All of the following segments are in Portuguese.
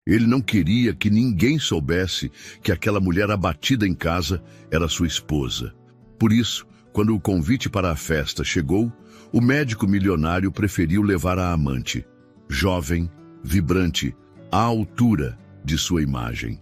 Ele não queria que ninguém soubesse que aquela mulher abatida em casa era sua esposa. Por isso, quando o convite para a festa chegou, o médico milionário preferiu levar a amante, jovem, vibrante, à altura de sua imagem.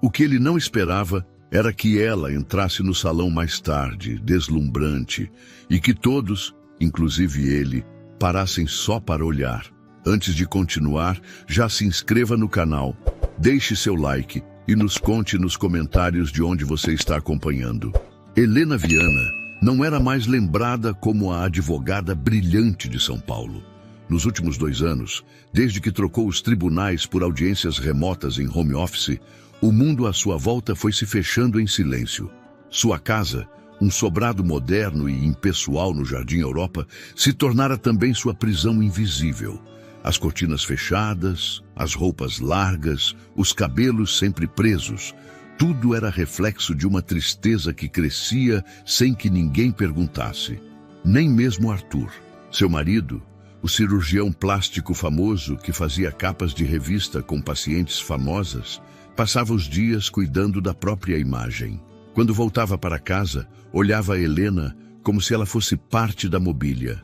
O que ele não esperava era que ela entrasse no salão mais tarde, deslumbrante, e que todos, inclusive ele, parassem só para olhar. Antes de continuar, já se inscreva no canal, deixe seu like e nos conte nos comentários de onde você está acompanhando. Helena Viana não era mais lembrada como a advogada brilhante de São Paulo. Nos últimos 2 anos, desde que trocou os tribunais por audiências remotas em home office, o mundo à sua volta foi se fechando em silêncio. Sua casa, um sobrado moderno e impessoal no Jardim Europa, se tornara também sua prisão invisível. As cortinas fechadas, as roupas largas, os cabelos sempre presos, tudo era reflexo de uma tristeza que crescia sem que ninguém perguntasse. Nem mesmo Arthur, seu marido, o cirurgião plástico famoso que fazia capas de revista com pacientes famosas, passava os dias cuidando da própria imagem. Quando voltava para casa, olhava a Helena como se ela fosse parte da mobília.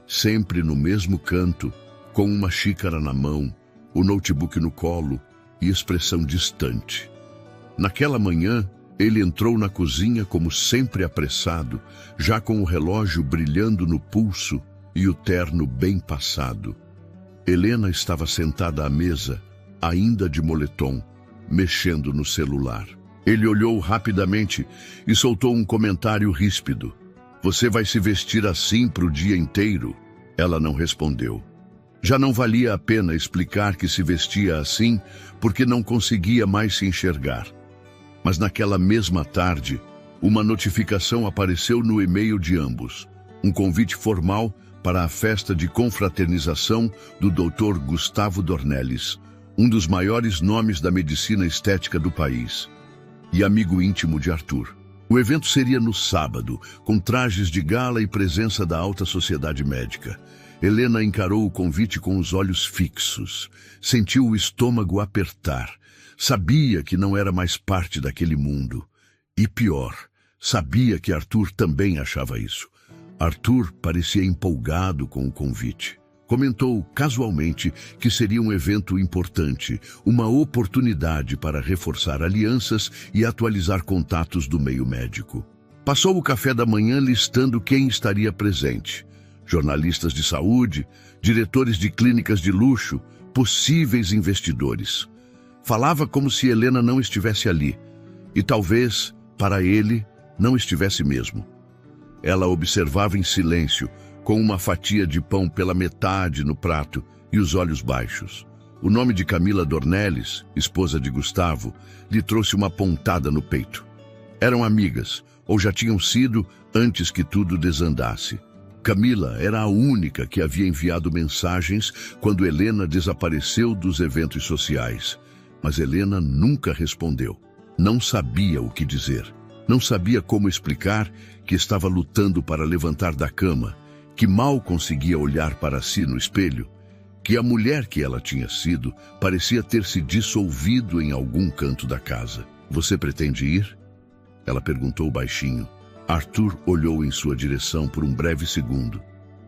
Sempre no mesmo canto, com uma xícara na mão, o notebook no colo e expressão distante. Naquela manhã, ele entrou na cozinha como sempre apressado, já com o relógio brilhando no pulso e o terno bem passado. Helena estava sentada à mesa, ainda de moletom, mexendo no celular. Ele olhou rapidamente e soltou um comentário ríspido. "Você vai se vestir assim para o dia inteiro?" Ela não respondeu. Já não valia a pena explicar que se vestia assim, porque não conseguia mais se enxergar. Mas naquela mesma tarde, uma notificação apareceu no e-mail de ambos. Um convite formal para a festa de confraternização do Dr. Gustavo Dornelles, um dos maiores nomes da medicina estética do país, e amigo íntimo de Arthur. O evento seria no sábado, com trajes de gala e presença da alta sociedade médica. Helena encarou o convite com os olhos fixos. Sentiu o estômago apertar. Sabia que não era mais parte daquele mundo. E pior, sabia que Arthur também achava isso. Arthur parecia empolgado com o convite. Comentou casualmente que seria um evento importante, uma oportunidade para reforçar alianças e atualizar contatos do meio médico. Passou o café da manhã listando quem estaria presente. Jornalistas de saúde, diretores de clínicas de luxo, possíveis investidores. Falava como se Helena não estivesse ali, e talvez, para ele, não estivesse mesmo. Ela observava em silêncio, com uma fatia de pão pela metade no prato e os olhos baixos. O nome de Camila Dornelles, esposa de Gustavo, lhe trouxe uma pontada no peito. Eram amigas, ou já tinham sido antes que tudo desandasse. Camila era a única que havia enviado mensagens quando Helena desapareceu dos eventos sociais. Mas Helena nunca respondeu. Não sabia o que dizer. Não sabia como explicar que estava lutando para levantar da cama, que mal conseguia olhar para si no espelho, que a mulher que ela tinha sido parecia ter se dissolvido em algum canto da casa. "Você pretende ir?" Ela perguntou baixinho. Arthur olhou em sua direção por um breve segundo,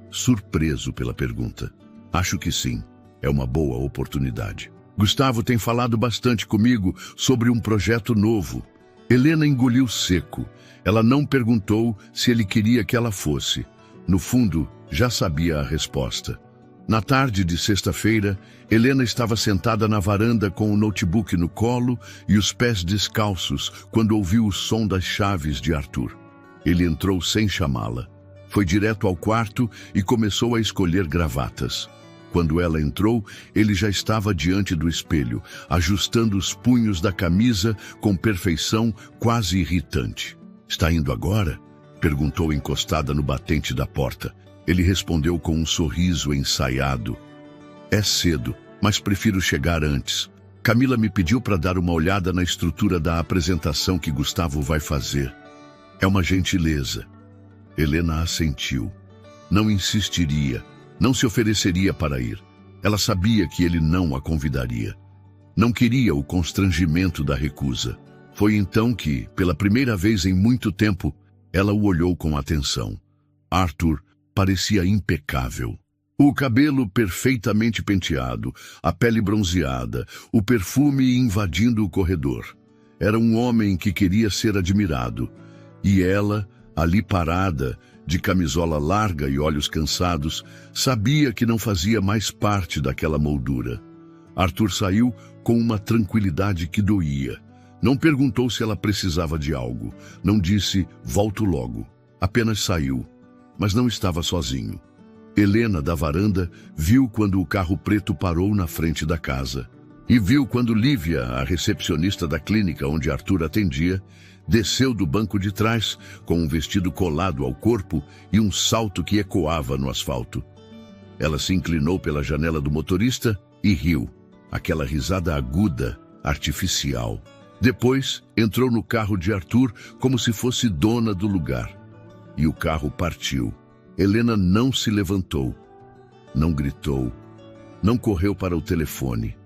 surpreso pela pergunta. "Acho que sim, é uma boa oportunidade. Gustavo tem falado bastante comigo sobre um projeto novo." Helena engoliu seco. Ela não perguntou se ele queria que ela fosse. No fundo, já sabia a resposta. Na tarde de sexta-feira, Helena estava sentada na varanda com o notebook no colo e os pés descalços quando ouviu o som das chaves de Arthur. Ele entrou sem chamá-la. Foi direto ao quarto e começou a escolher gravatas. Quando ela entrou, ele já estava diante do espelho, ajustando os punhos da camisa com perfeição quase irritante. "Está indo agora?" perguntou encostada no batente da porta. Ele respondeu com um sorriso ensaiado. "É cedo, mas prefiro chegar antes. Camila me pediu para dar uma olhada na estrutura da apresentação que Gustavo vai fazer. É uma gentileza." Helena assentiu. Não insistiria, não se ofereceria para ir. Ela sabia que ele não a convidaria. Não queria o constrangimento da recusa. Foi então que, pela primeira vez em muito tempo, ela o olhou com atenção. Arthur parecia impecável. O cabelo perfeitamente penteado, a pele bronzeada, o perfume invadindo o corredor. Era um homem que queria ser admirado. E ela, ali parada, de camisola larga e olhos cansados, sabia que não fazia mais parte daquela moldura. Arthur saiu com uma tranquilidade que doía. Não perguntou se ela precisava de algo. Não disse, volto logo. Apenas saiu. Mas não estava sozinho. Helena, da varanda, viu quando o carro preto parou na frente da casa. E viu quando Lívia, a recepcionista da clínica onde Arthur atendia, desceu do banco de trás com um vestido colado ao corpo e um salto que ecoava no asfalto. Ela se inclinou pela janela do motorista e riu. Aquela risada aguda, artificial. Depois, entrou no carro de Arthur como se fosse dona do lugar. E o carro partiu. Helena não se levantou, não gritou, não correu para o telefone.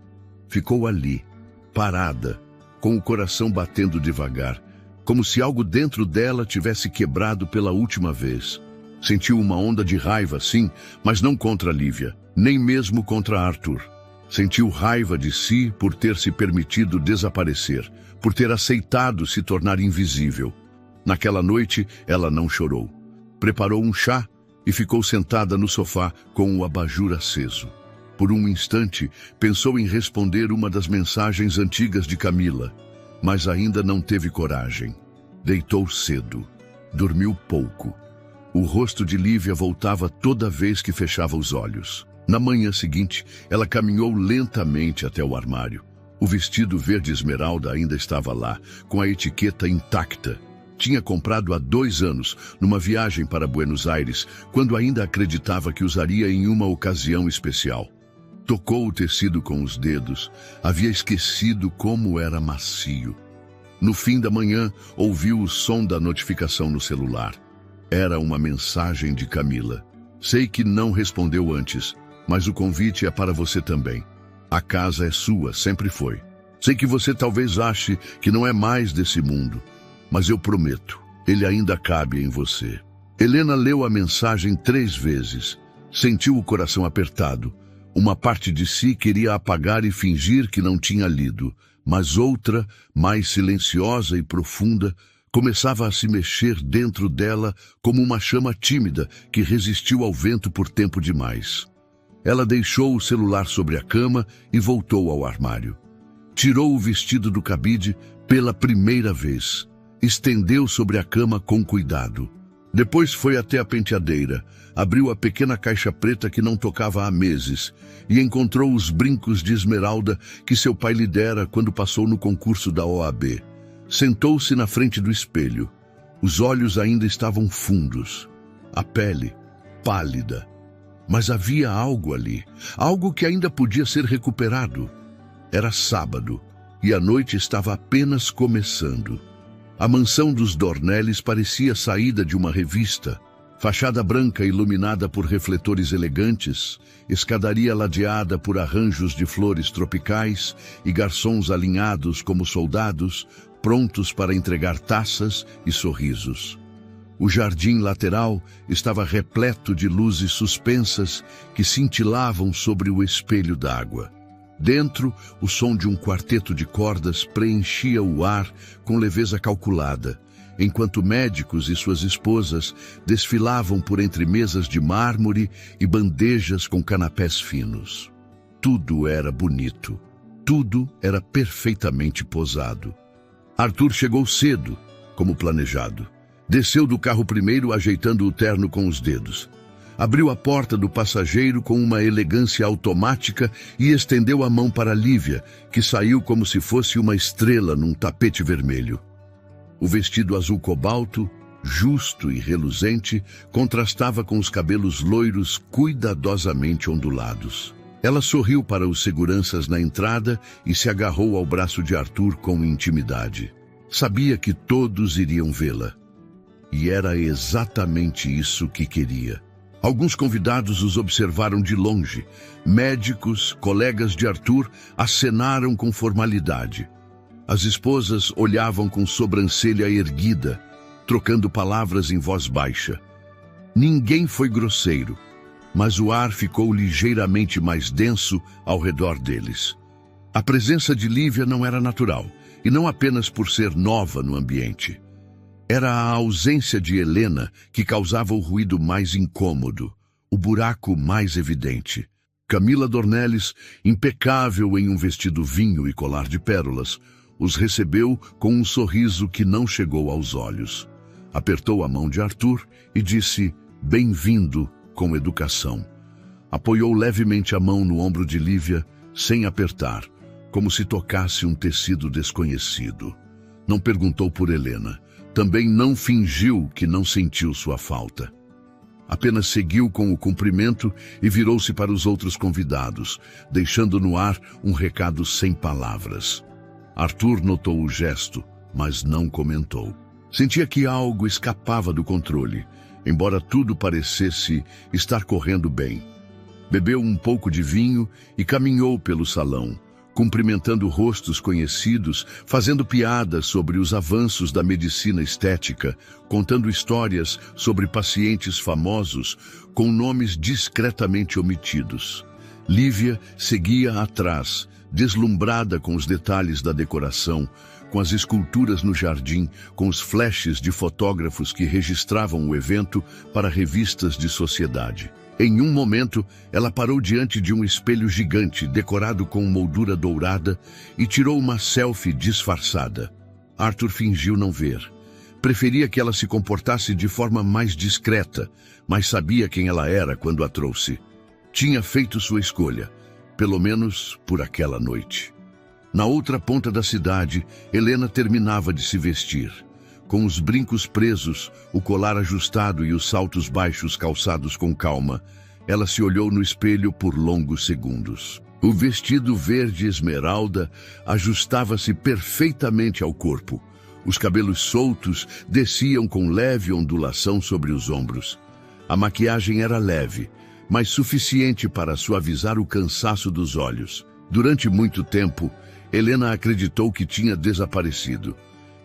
Ficou ali, parada, com o coração batendo devagar, como se algo dentro dela tivesse quebrado pela última vez. Sentiu uma onda de raiva, sim, mas não contra Lívia, nem mesmo contra Arthur. Sentiu raiva de si por ter se permitido desaparecer, por ter aceitado se tornar invisível. Naquela noite, ela não chorou. Preparou um chá e ficou sentada no sofá com o abajur aceso. Por um instante, pensou em responder uma das mensagens antigas de Camila, mas ainda não teve coragem. Deitou cedo. Dormiu pouco. O rosto de Lívia voltava toda vez que fechava os olhos. Na manhã seguinte, ela caminhou lentamente até o armário. O vestido verde esmeralda ainda estava lá, com a etiqueta intacta. Tinha comprado há 2 anos, numa viagem para Buenos Aires, quando ainda acreditava que usaria em uma ocasião especial. Tocou o tecido com os dedos, havia esquecido como era macio. No fim da manhã, ouviu o som da notificação no celular. Era uma mensagem de Camila. Sei que não respondeu antes, mas o convite é para você também. A casa é sua, sempre foi. Sei que você talvez ache que não é mais desse mundo, mas eu prometo, ele ainda cabe em você. Helena leu a mensagem 3 vezes. Sentiu o coração apertado. Uma parte de si queria apagar e fingir que não tinha lido, mas outra, mais silenciosa e profunda, começava a se mexer dentro dela como uma chama tímida que resistiu ao vento por tempo demais. Ela deixou o celular sobre a cama e voltou ao armário. Tirou o vestido do cabide pela primeira vez. Estendeu sobre a cama com cuidado. Depois foi até a penteadeira, abriu a pequena caixa preta que não tocava há meses e encontrou os brincos de esmeralda que seu pai lhe dera quando passou no concurso da OAB. Sentou-se na frente do espelho. Os olhos ainda estavam fundos, a pele pálida. Mas havia algo ali, algo que ainda podia ser recuperado. Era sábado e a noite estava apenas começando. A mansão dos Dornelles parecia saída de uma revista. Fachada branca iluminada por refletores elegantes, escadaria ladeada por arranjos de flores tropicais e garçons alinhados como soldados, prontos para entregar taças e sorrisos. O jardim lateral estava repleto de luzes suspensas que cintilavam sobre o espelho d'água. Dentro, o som de um quarteto de cordas preenchia o ar com leveza calculada, enquanto médicos e suas esposas desfilavam por entre mesas de mármore e bandejas com canapés finos. Tudo era bonito. Tudo era perfeitamente posado. Arthur chegou cedo, como planejado. Desceu do carro primeiro, ajeitando o terno com os dedos. Abriu a porta do passageiro com uma elegância automática e estendeu a mão para Lívia, que saiu como se fosse uma estrela num tapete vermelho. O vestido azul cobalto, justo e reluzente, contrastava com os cabelos loiros cuidadosamente ondulados. Ela sorriu para os seguranças na entrada e se agarrou ao braço de Arthur com intimidade. Sabia que todos iriam vê-la. E era exatamente isso que queria. Alguns convidados os observaram de longe. Médicos, colegas de Arthur, acenaram com formalidade. As esposas olhavam com sobrancelha erguida, trocando palavras em voz baixa. Ninguém foi grosseiro, mas o ar ficou ligeiramente mais denso ao redor deles. A presença de Lívia não era natural, e não apenas por ser nova no ambiente. Era a ausência de Helena que causava o ruído mais incômodo, o buraco mais evidente. Camila Dornelles, impecável em um vestido vinho e colar de pérolas, os recebeu com um sorriso que não chegou aos olhos. Apertou a mão de Arthur e disse, bem-vindo, com educação. Apoiou levemente a mão no ombro de Lívia, sem apertar, como se tocasse um tecido desconhecido. Não perguntou por Helena. Também não fingiu que não sentiu sua falta. Apenas seguiu com o cumprimento e virou-se para os outros convidados, deixando no ar um recado sem palavras. Arthur notou o gesto, mas não comentou. Sentia que algo escapava do controle, embora tudo parecesse estar correndo bem. Bebeu um pouco de vinho e caminhou pelo salão, cumprimentando rostos conhecidos, fazendo piadas sobre os avanços da medicina estética, contando histórias sobre pacientes famosos com nomes discretamente omitidos. Lívia seguia atrás, deslumbrada com os detalhes da decoração, com as esculturas no jardim, com os flashes de fotógrafos que registravam o evento para revistas de sociedade. Em um momento, ela parou diante de um espelho gigante decorado com moldura dourada e tirou uma selfie disfarçada. Arthur fingiu não ver. Preferia que ela se comportasse de forma mais discreta, mas sabia quem ela era quando a trouxe. Tinha feito sua escolha, pelo menos por aquela noite. Na outra ponta da cidade, Helena terminava de se vestir. Com os brincos presos, o colar ajustado e os saltos baixos calçados com calma, ela se olhou no espelho por longos segundos. O vestido verde esmeralda ajustava-se perfeitamente ao corpo. Os cabelos soltos desciam com leve ondulação sobre os ombros. A maquiagem era leve, mas suficiente para suavizar o cansaço dos olhos. Durante muito tempo, Helena acreditou que tinha desaparecido.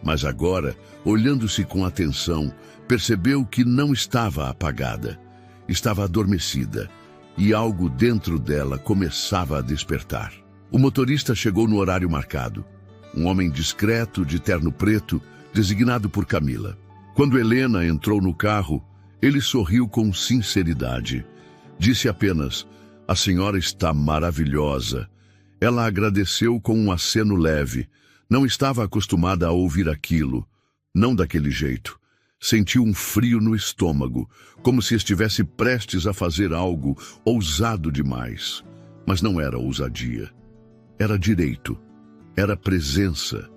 Mas agora, olhando-se com atenção, percebeu que não estava apagada. Estava adormecida, e algo dentro dela começava a despertar. O motorista chegou no horário marcado. Um homem discreto, de terno preto, designado por Camila. Quando Helena entrou no carro, ele sorriu com sinceridade. Disse apenas, "A senhora está maravilhosa." Ela agradeceu com um aceno leve. Não estava acostumada a ouvir aquilo, não daquele jeito. Sentiu um frio no estômago, como se estivesse prestes a fazer algo ousado demais. Mas não era ousadia. Era direito. Era presença.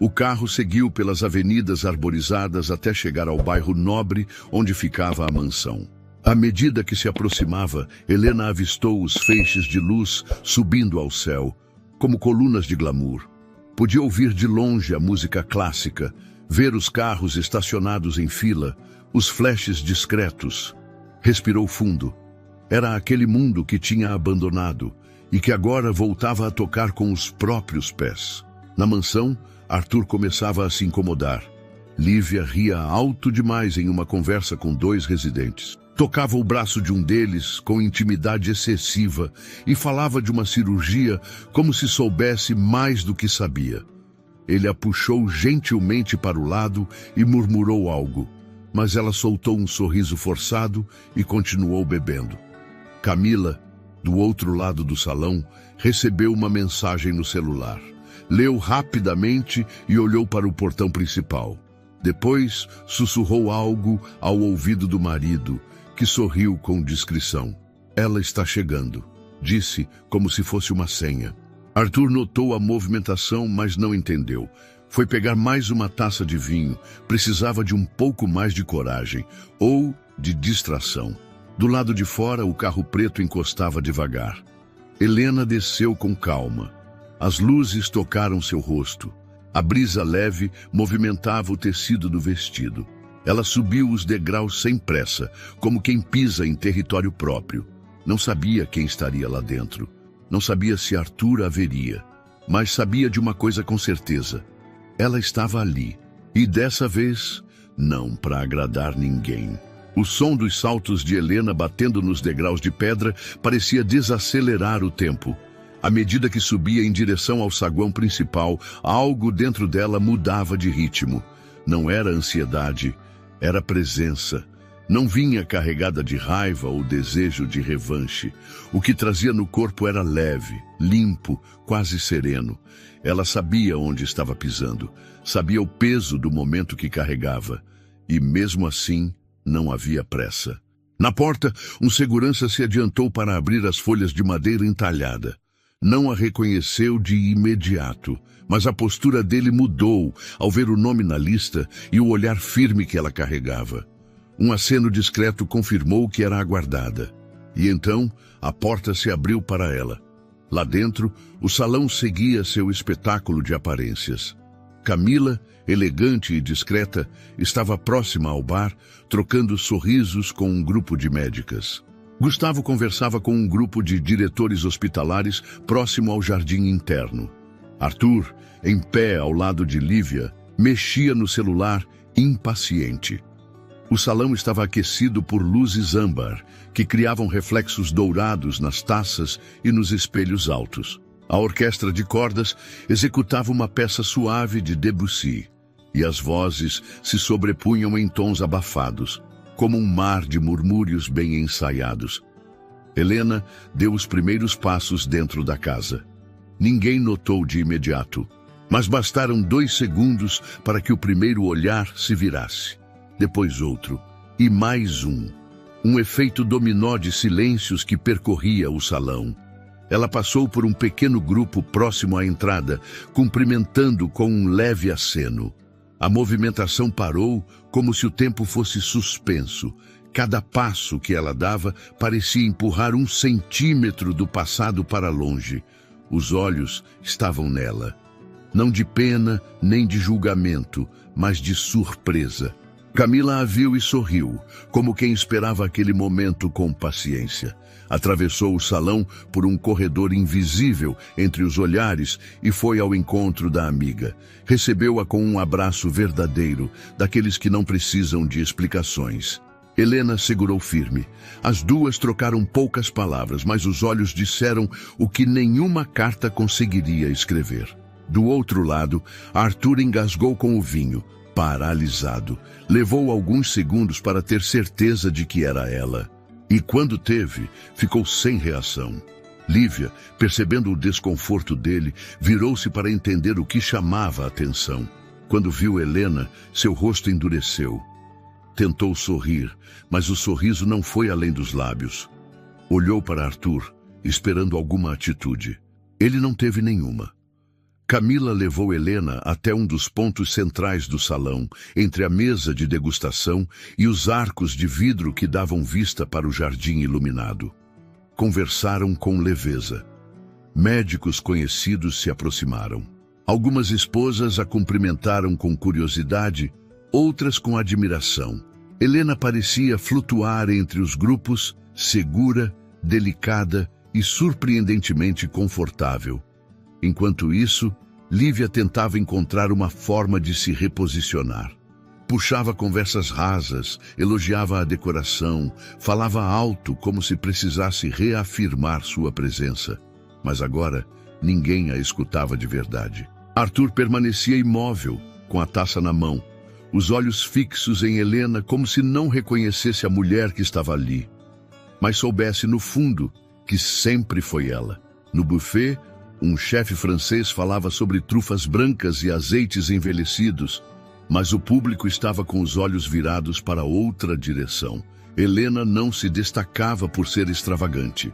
O carro seguiu pelas avenidas arborizadas até chegar ao bairro nobre onde ficava a mansão. À medida que se aproximava, Helena avistou os feixes de luz subindo ao céu, como colunas de glamour. Podia ouvir de longe a música clássica, ver os carros estacionados em fila, os flashes discretos. Respirou fundo. Era aquele mundo que tinha abandonado e que agora voltava a tocar com os próprios pés. Na mansão, Arthur começava a se incomodar. Lívia ria alto demais em uma conversa com dois residentes. Tocava o braço de um deles com intimidade excessiva e falava de uma cirurgia como se soubesse mais do que sabia. Ele a puxou gentilmente para o lado e murmurou algo, mas ela soltou um sorriso forçado e continuou bebendo. Camila, do outro lado do salão, recebeu uma mensagem no celular. Leu rapidamente e olhou para o portão principal. Depois, sussurrou algo ao ouvido do marido, que sorriu com discrição. "Ela está chegando", disse, como se fosse uma senha. Arthur notou a movimentação, mas não entendeu. Foi pegar mais uma taça de vinho. Precisava de um pouco mais de coragem, ou de distração. Do lado de fora, o carro preto encostava devagar. Helena desceu com calma. As luzes tocaram seu rosto. A brisa leve movimentava o tecido do vestido. Ela subiu os degraus sem pressa, como quem pisa em território próprio. Não sabia quem estaria lá dentro. Não sabia se Arthur a veria. Mas sabia de uma coisa com certeza. Ela estava ali. E dessa vez, não para agradar ninguém. O som dos saltos de Helena batendo nos degraus de pedra parecia desacelerar o tempo. À medida que subia em direção ao saguão principal, algo dentro dela mudava de ritmo. Não era ansiedade, era presença. Não vinha carregada de raiva ou desejo de revanche. O que trazia no corpo era leve, limpo, quase sereno. Ela sabia onde estava pisando, sabia o peso do momento que carregava. E mesmo assim, não havia pressa. Na porta, um segurança se adiantou para abrir as folhas de madeira entalhada. Não a reconheceu de imediato, mas a postura dele mudou ao ver o nome na lista e o olhar firme que ela carregava. Um aceno discreto confirmou que era aguardada. E então, a porta se abriu para ela. Lá dentro, o salão seguia seu espetáculo de aparências. Camila, elegante e discreta, estava próxima ao bar, trocando sorrisos com um grupo de médicas. Gustavo conversava com um grupo de diretores hospitalares próximo ao jardim interno. Arthur, em pé ao lado de Lívia, mexia no celular, impaciente. O salão estava aquecido por luzes âmbar, que criavam reflexos dourados nas taças e nos espelhos altos. A orquestra de cordas executava uma peça suave de Debussy, e as vozes se sobrepunham em tons abafados, como um mar de murmúrios bem ensaiados. Helena deu os primeiros passos dentro da casa. Ninguém notou de imediato, mas bastaram 2 segundos para que o primeiro olhar se virasse. Depois outro, e mais um. Um efeito dominó de silêncios que percorria o salão. Ela passou por um pequeno grupo próximo à entrada, cumprimentando com um leve aceno. A movimentação parou como se o tempo fosse suspenso. Cada passo que ela dava parecia empurrar 1 centímetro do passado para longe. Os olhos estavam nela. Não de pena nem de julgamento, mas de surpresa. Camila a viu e sorriu, como quem esperava aquele momento com paciência. Atravessou o salão por um corredor invisível entre os olhares e foi ao encontro da amiga. Recebeu-a com um abraço verdadeiro, daqueles que não precisam de explicações. Helena segurou firme. As duas trocaram poucas palavras, mas os olhos disseram o que nenhuma carta conseguiria escrever. Do outro lado, Arthur engasgou com o vinho, paralisado. Levou alguns segundos para ter certeza de que era ela. E quando teve, ficou sem reação. Lívia, percebendo o desconforto dele, virou-se para entender o que chamava a atenção. Quando viu Helena, seu rosto endureceu. Tentou sorrir, mas o sorriso não foi além dos lábios. Olhou para Arthur, esperando alguma atitude. Ele não teve nenhuma. Camila levou Helena até um dos pontos centrais do salão, entre a mesa de degustação e os arcos de vidro que davam vista para o jardim iluminado. Conversaram com leveza. Médicos conhecidos se aproximaram. Algumas esposas a cumprimentaram com curiosidade, outras com admiração. Helena parecia flutuar entre os grupos, segura, delicada e surpreendentemente confortável. Enquanto isso, Lívia tentava encontrar uma forma de se reposicionar. Puxava conversas rasas, elogiava a decoração, falava alto como se precisasse reafirmar sua presença. Mas agora, ninguém a escutava de verdade. Arthur permanecia imóvel, com a taça na mão, os olhos fixos em Helena como se não reconhecesse a mulher que estava ali. Mas soubesse no fundo que sempre foi ela. No buffet, um chefe francês falava sobre trufas brancas e azeites envelhecidos, mas o público estava com os olhos virados para outra direção. Helena não se destacava por ser extravagante.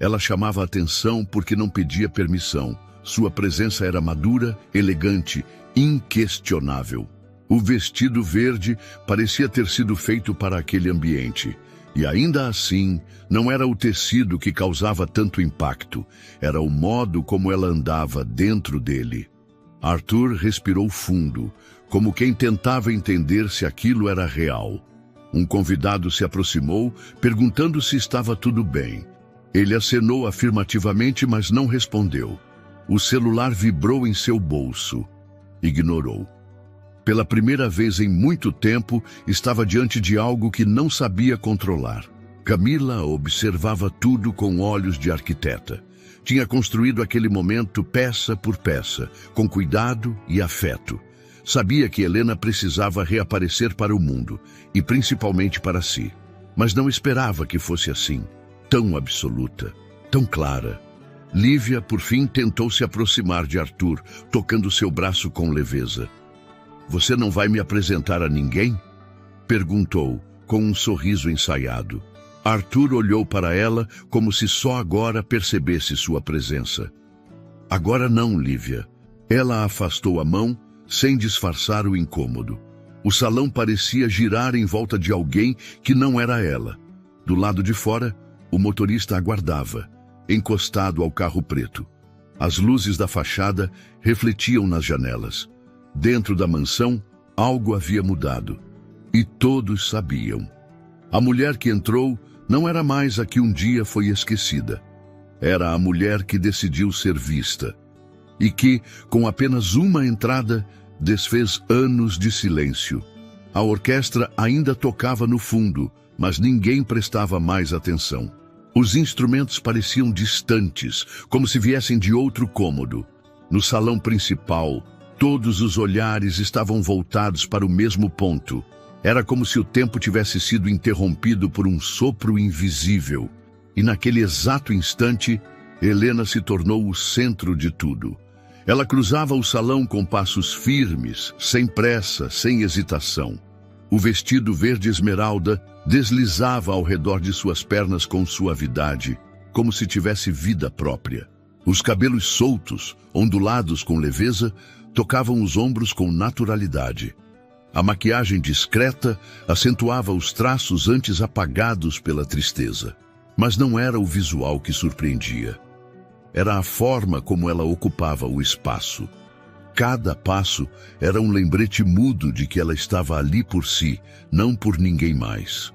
Ela chamava a atenção porque não pedia permissão. Sua presença era madura, elegante, inquestionável. O vestido verde parecia ter sido feito para aquele ambiente. E ainda assim, não era o tecido que causava tanto impacto, era o modo como ela andava dentro dele. Arthur respirou fundo, como quem tentava entender se aquilo era real. Um convidado se aproximou, perguntando se estava tudo bem. Ele acenou afirmativamente, mas não respondeu. O celular vibrou em seu bolso. Ignorou. Pela primeira vez em muito tempo, estava diante de algo que não sabia controlar. Camila observava tudo com olhos de arquiteta. Tinha construído aquele momento peça por peça, com cuidado e afeto. Sabia que Helena precisava reaparecer para o mundo, e principalmente para si. Mas não esperava que fosse assim, tão absoluta, tão clara. Lívia, por fim, tentou se aproximar de Arthur, tocando seu braço com leveza. "Você não vai me apresentar a ninguém?" perguntou, com um sorriso ensaiado. Arthur olhou para ela como se só agora percebesse sua presença. "Agora não, Lívia." Ela afastou a mão, sem disfarçar o incômodo. O salão parecia girar em volta de alguém que não era ela. Do lado de fora, o motorista aguardava, encostado ao carro preto. As luzes da fachada refletiam nas janelas. Dentro da mansão, algo havia mudado. E todos sabiam. A mulher que entrou não era mais a que um dia foi esquecida. Era a mulher que decidiu ser vista. E que, com apenas uma entrada, desfez anos de silêncio. A orquestra ainda tocava no fundo, mas ninguém prestava mais atenção. Os instrumentos pareciam distantes, como se viessem de outro cômodo. No salão principal, todos os olhares estavam voltados para o mesmo ponto. Era como se o tempo tivesse sido interrompido por um sopro invisível. E naquele exato instante, Helena se tornou o centro de tudo. Ela cruzava o salão com passos firmes, sem pressa, sem hesitação. O vestido verde esmeralda deslizava ao redor de suas pernas com suavidade, como se tivesse vida própria. Os cabelos soltos, ondulados com leveza, tocavam os ombros com naturalidade. A maquiagem discreta acentuava os traços antes apagados pela tristeza. Mas não era o visual que surpreendia. Era a forma como ela ocupava o espaço. Cada passo era um lembrete mudo de que ela estava ali por si, não por ninguém mais.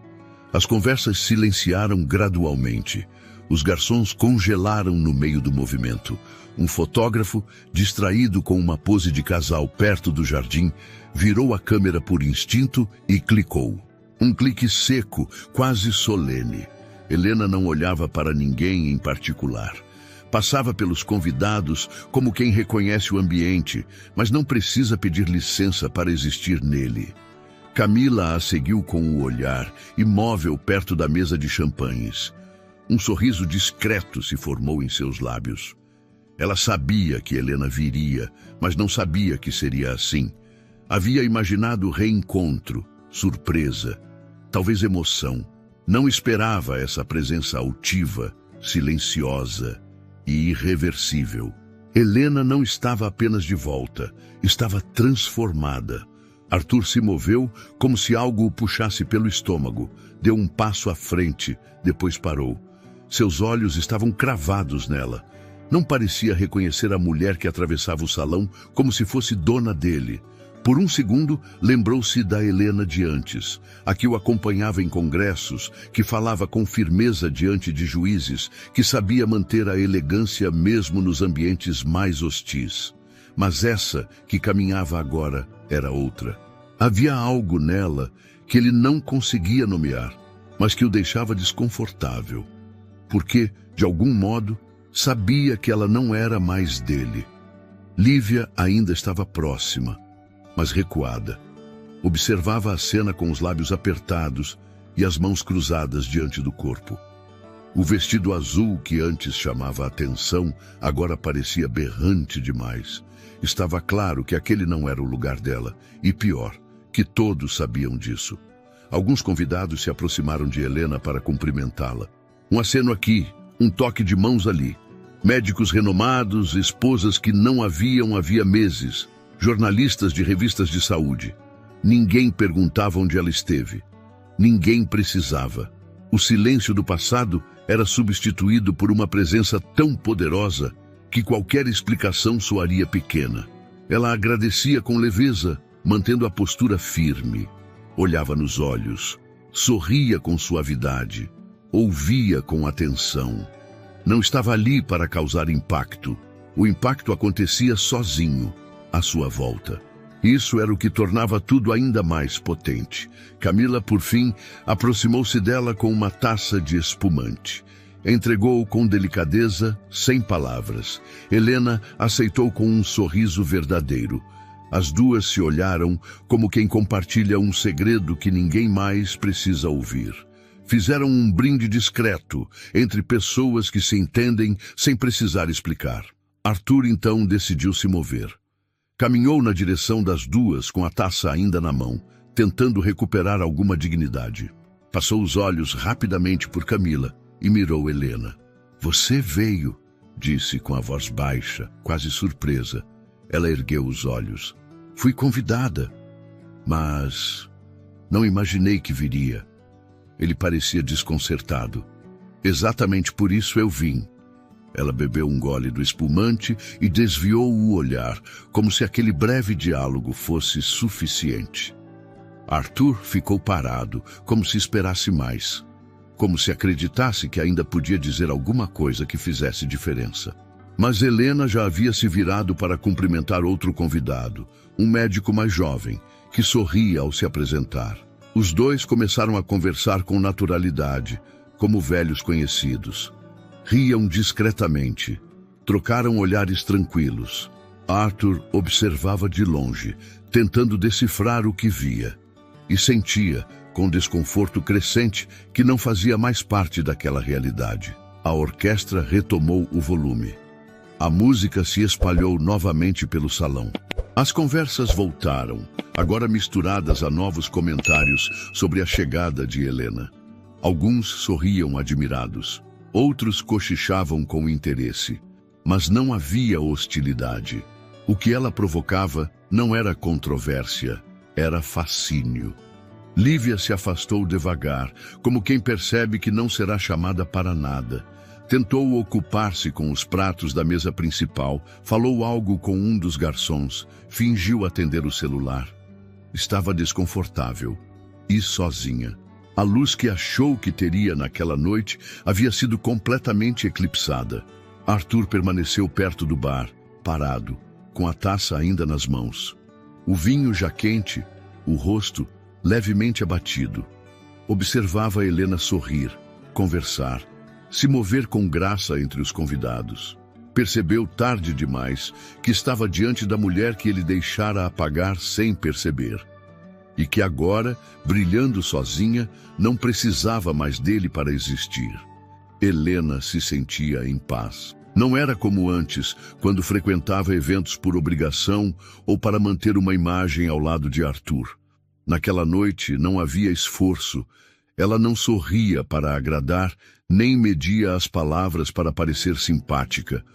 As conversas silenciaram gradualmente. Os garçons congelaram no meio do movimento. Um fotógrafo, distraído com uma pose de casal perto do jardim, virou a câmera por instinto e clicou. Um clique seco, quase solene. Helena não olhava para ninguém em particular. Passava pelos convidados como quem reconhece o ambiente, mas não precisa pedir licença para existir nele. Camila a seguiu com o olhar, imóvel perto da mesa de champanhes. Um sorriso discreto se formou em seus lábios. Ela sabia que Helena viria, mas não sabia que seria assim. Havia imaginado reencontro, surpresa, talvez emoção. Não esperava essa presença altiva, silenciosa e irreversível. Helena não estava apenas de volta, estava transformada. Arthur se moveu como se algo o puxasse pelo estômago. Deu um passo à frente, depois parou. Seus olhos estavam cravados nela. Não parecia reconhecer a mulher que atravessava o salão como se fosse dona dele. Por um segundo, lembrou-se da Helena de antes, a que o acompanhava em congressos, que falava com firmeza diante de juízes, que sabia manter a elegância mesmo nos ambientes mais hostis. Mas essa que caminhava agora era outra. Havia algo nela que ele não conseguia nomear, mas que o deixava desconfortável. Porque, de algum modo, sabia que ela não era mais dele. Lívia ainda estava próxima, mas recuada. Observava a cena com os lábios apertados e as mãos cruzadas diante do corpo. O vestido azul que antes chamava a atenção agora parecia berrante demais. Estava claro que aquele não era o lugar dela, e pior, que todos sabiam disso. Alguns convidados se aproximaram de Helena para cumprimentá-la. Um aceno aqui, um toque de mãos ali. Médicos renomados, esposas que não haviam havia meses, jornalistas de revistas de saúde. Ninguém perguntava onde ela esteve. Ninguém precisava. O silêncio do passado era substituído por uma presença tão poderosa que qualquer explicação soaria pequena. Ela agradecia com leveza, mantendo a postura firme. Olhava nos olhos, sorria com suavidade, ouvia com atenção. Não estava ali para causar impacto. O impacto acontecia sozinho, à sua volta. Isso era o que tornava tudo ainda mais potente. Camila, por fim, aproximou-se dela com uma taça de espumante. Entregou-o com delicadeza, sem palavras. Helena aceitou com um sorriso verdadeiro. As duas se olharam como quem compartilha um segredo que ninguém mais precisa ouvir. Fizeram um brinde discreto entre pessoas que se entendem sem precisar explicar. Arthur então decidiu se mover. Caminhou na direção das duas com a taça ainda na mão, tentando recuperar alguma dignidade. Passou os olhos rapidamente por Camila e mirou Helena. "Você veio", disse com a voz baixa, quase surpresa. Ela ergueu os olhos. "Fui convidada, mas não imaginei que viria." Ele parecia desconcertado. "Exatamente por isso eu vim." Ela bebeu um gole do espumante e desviou o olhar, como se aquele breve diálogo fosse suficiente. Arthur ficou parado, como se esperasse mais, como se acreditasse que ainda podia dizer alguma coisa que fizesse diferença. Mas Helena já havia se virado para cumprimentar outro convidado, um médico mais jovem, que sorria ao se apresentar. Os dois começaram a conversar com naturalidade, como velhos conhecidos. Riam discretamente, trocaram olhares tranquilos. Arthur observava de longe, tentando decifrar o que via. E sentia, com desconforto crescente, que não fazia mais parte daquela realidade. A orquestra retomou o volume. A música se espalhou novamente pelo salão. As conversas voltaram, agora misturadas a novos comentários sobre a chegada de Helena. Alguns sorriam admirados, outros cochichavam com interesse, mas não havia hostilidade. O que ela provocava não era controvérsia, era fascínio. Lívia se afastou devagar, como quem percebe que não será chamada para nada. Tentou ocupar-se com os pratos da mesa principal, falou algo com um dos garçons, fingiu atender o celular. Estava desconfortável e sozinha. A luz que achou que teria naquela noite havia sido completamente eclipsada. Arthur permaneceu perto do bar, parado, com a taça ainda nas mãos. O vinho já quente, o rosto levemente abatido. Observava Helena sorrir, conversar, se mover com graça entre os convidados. Percebeu tarde demais que estava diante da mulher que ele deixara apagar sem perceber. E que agora, brilhando sozinha, não precisava mais dele para existir. Helena se sentia em paz. Não era como antes, quando frequentava eventos por obrigação ou para manter uma imagem ao lado de Arthur. Naquela noite não havia esforço. Ela não sorria para agradar, nem media as palavras para parecer simpática.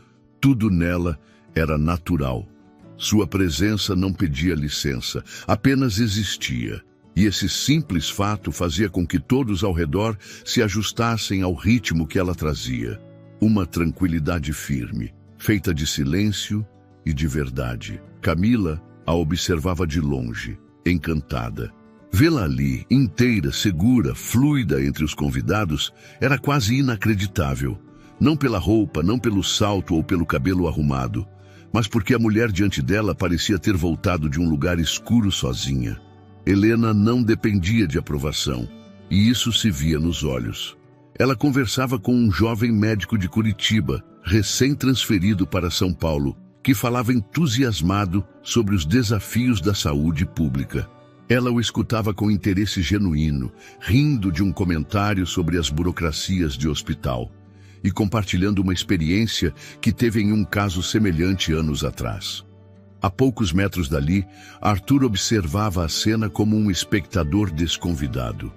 Tudo nela era natural. Sua presença não pedia licença, apenas existia. E esse simples fato fazia com que todos ao redor se ajustassem ao ritmo que ela trazia. Uma tranquilidade firme, feita de silêncio e de verdade. Camila a observava de longe, encantada. Vê-la ali, inteira, segura, fluida entre os convidados, era quase inacreditável. Não pela roupa, não pelo salto ou pelo cabelo arrumado, mas porque a mulher diante dela parecia ter voltado de um lugar escuro sozinha. Helena não dependia de aprovação, e isso se via nos olhos. Ela conversava com um jovem médico de Curitiba, recém-transferido para São Paulo, que falava entusiasmado sobre os desafios da saúde pública. Ela o escutava com interesse genuíno, rindo de um comentário sobre as burocracias de hospital e compartilhando uma experiência que teve em um caso semelhante anos atrás. A poucos metros dali, Arthur observava a cena como um espectador desconvidado.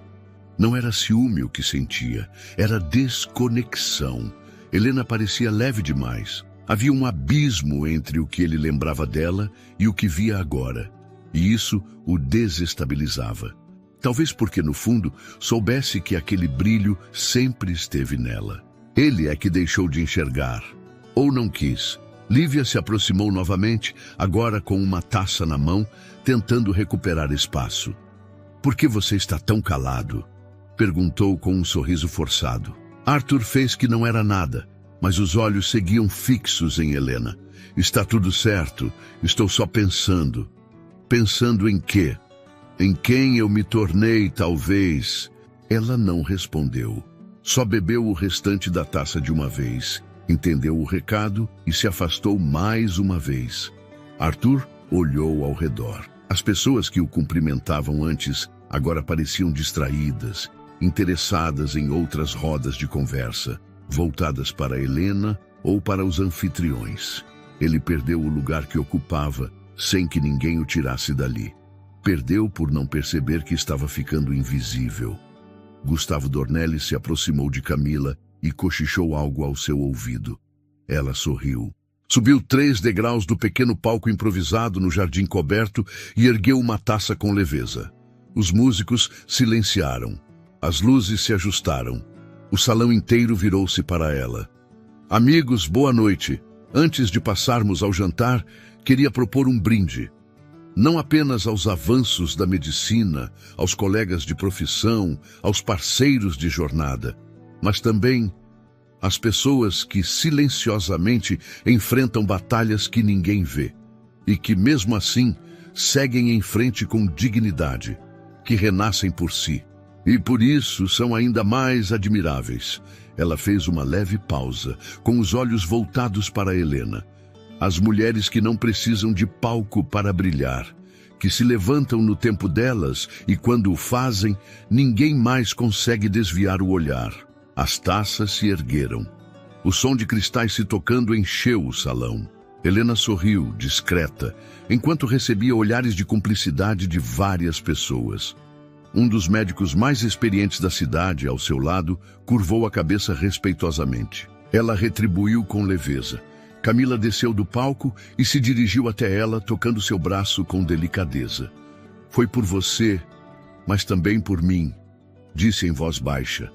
Não era ciúme o que sentia, era desconexão. Helena parecia leve demais. Havia um abismo entre o que ele lembrava dela e o que via agora. E isso o desestabilizava. Talvez porque, no fundo, soubesse que aquele brilho sempre esteve nela. Ele é que deixou de enxergar. Ou não quis. Lívia se aproximou novamente, agora com uma taça na mão, tentando recuperar espaço. "Por que você está tão calado?" perguntou com um sorriso forçado. Arthur fez que não era nada, mas os olhos seguiam fixos em Helena. "Está tudo certo, estou só pensando." "Pensando em quê?" "Em quem eu me tornei, talvez." Ela não respondeu. Só bebeu o restante da taça de uma vez, entendeu o recado e se afastou mais uma vez. Arthur olhou ao redor. As pessoas que o cumprimentavam antes agora pareciam distraídas, interessadas em outras rodas de conversa, voltadas para Helena ou para os anfitriões. Ele perdeu o lugar que ocupava, sem que ninguém o tirasse dali. Perdeu por não perceber que estava ficando invisível. Gustavo Dornelles se aproximou de Camila e cochichou algo ao seu ouvido. Ela sorriu. Subiu 3 degraus do pequeno palco improvisado no jardim coberto e ergueu uma taça com leveza. Os músicos silenciaram. As luzes se ajustaram. O salão inteiro virou-se para ela. "Amigos, boa noite. Antes de passarmos ao jantar, queria propor um brinde. Não apenas aos avanços da medicina, aos colegas de profissão, aos parceiros de jornada, mas também às pessoas que silenciosamente enfrentam batalhas que ninguém vê e que, mesmo assim, seguem em frente com dignidade, que renascem por si. E por isso são ainda mais admiráveis." Ela fez uma leve pausa, com os olhos voltados para Helena. "As mulheres que não precisam de palco para brilhar, que se levantam no tempo delas e, quando o fazem, ninguém mais consegue desviar o olhar." As taças se ergueram. O som de cristais se tocando encheu o salão. Helena sorriu, discreta, enquanto recebia olhares de cumplicidade de várias pessoas. Um dos médicos mais experientes da cidade, ao seu lado, curvou a cabeça respeitosamente. Ela retribuiu com leveza. Camila desceu do palco e se dirigiu até ela, tocando seu braço com delicadeza. "Foi por você, mas também por mim", disse em voz baixa.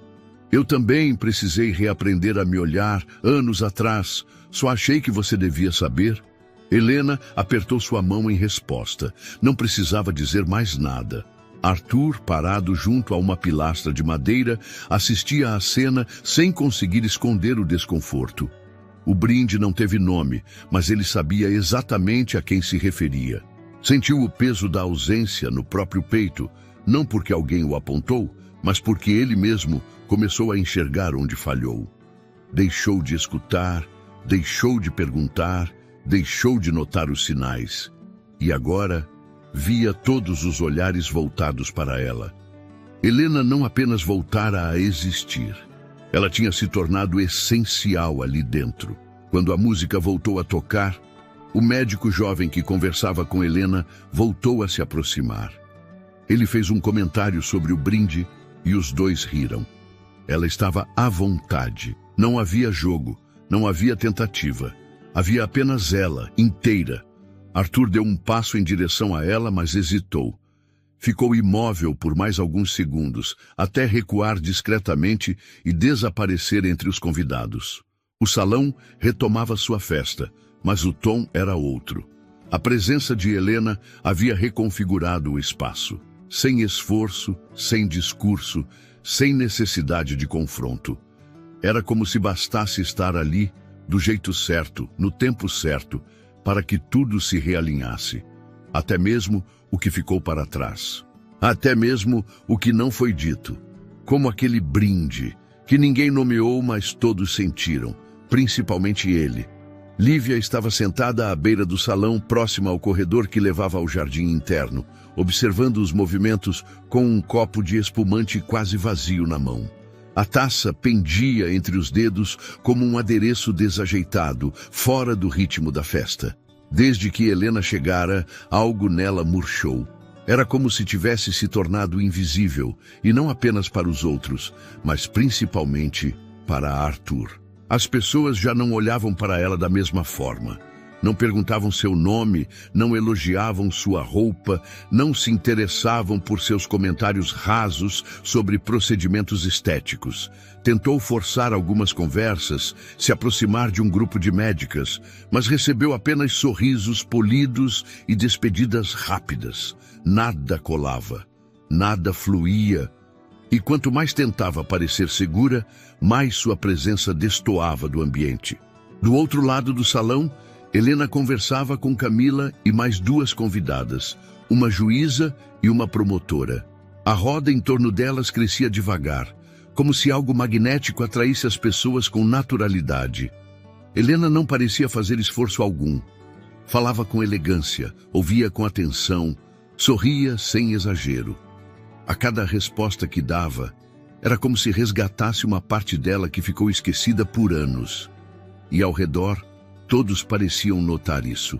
"Eu também precisei reaprender a me olhar anos atrás. Só achei que você devia saber." Helena apertou sua mão em resposta. Não precisava dizer mais nada. Arthur, parado junto a uma pilastra de madeira, assistia à cena sem conseguir esconder o desconforto. O brinde não teve nome, mas ele sabia exatamente a quem se referia. Sentiu o peso da ausência no próprio peito, não porque alguém o apontou, mas porque ele mesmo começou a enxergar onde falhou. Deixou de escutar, deixou de perguntar, deixou de notar os sinais. E agora via todos os olhares voltados para ela. Helena não apenas voltara a existir. Ela tinha se tornado essencial ali dentro. Quando a música voltou a tocar, o médico jovem que conversava com Helena voltou a se aproximar. Ele fez um comentário sobre o brinde e os dois riram. Ela estava à vontade. Não havia jogo, não havia tentativa. Havia apenas ela, inteira. Arthur deu um passo em direção a ela, mas hesitou. Ficou imóvel por mais alguns segundos, até recuar discretamente e desaparecer entre os convidados. O salão retomava sua festa, mas o tom era outro. A presença de Helena havia reconfigurado o espaço. Sem esforço, sem discurso, sem necessidade de confronto. Era como se bastasse estar ali, do jeito certo, no tempo certo, para que tudo se realinhasse. Até mesmo o que ficou para trás. Até mesmo o que não foi dito. Como aquele brinde, que ninguém nomeou, mas todos sentiram, principalmente ele. Lívia estava sentada à beira do salão, próxima ao corredor que levava ao jardim interno, observando os movimentos com um copo de espumante quase vazio na mão. A taça pendia entre os dedos como um adereço desajeitado, fora do ritmo da festa. Desde que Helena chegara, algo nela murchou. Era como se tivesse se tornado invisível, e não apenas para os outros, mas principalmente para Arthur. As pessoas já não olhavam para ela da mesma forma. Não perguntavam seu nome, não elogiavam sua roupa, não se interessavam por seus comentários rasos sobre procedimentos estéticos. Tentou forçar algumas conversas, se aproximar de um grupo de médicas, mas recebeu apenas sorrisos polidos e despedidas rápidas. Nada colava, nada fluía. E quanto mais tentava parecer segura, mais sua presença destoava do ambiente. Do outro lado do salão, Helena conversava com Camila e mais duas convidadas, uma juíza e uma promotora. A roda em torno delas crescia devagar, como se algo magnético atraísse as pessoas com naturalidade. Helena não parecia fazer esforço algum. Falava com elegância, ouvia com atenção, sorria sem exagero. A cada resposta que dava, era como se resgatasse uma parte dela que ficou esquecida por anos. E ao redor, todos pareciam notar isso.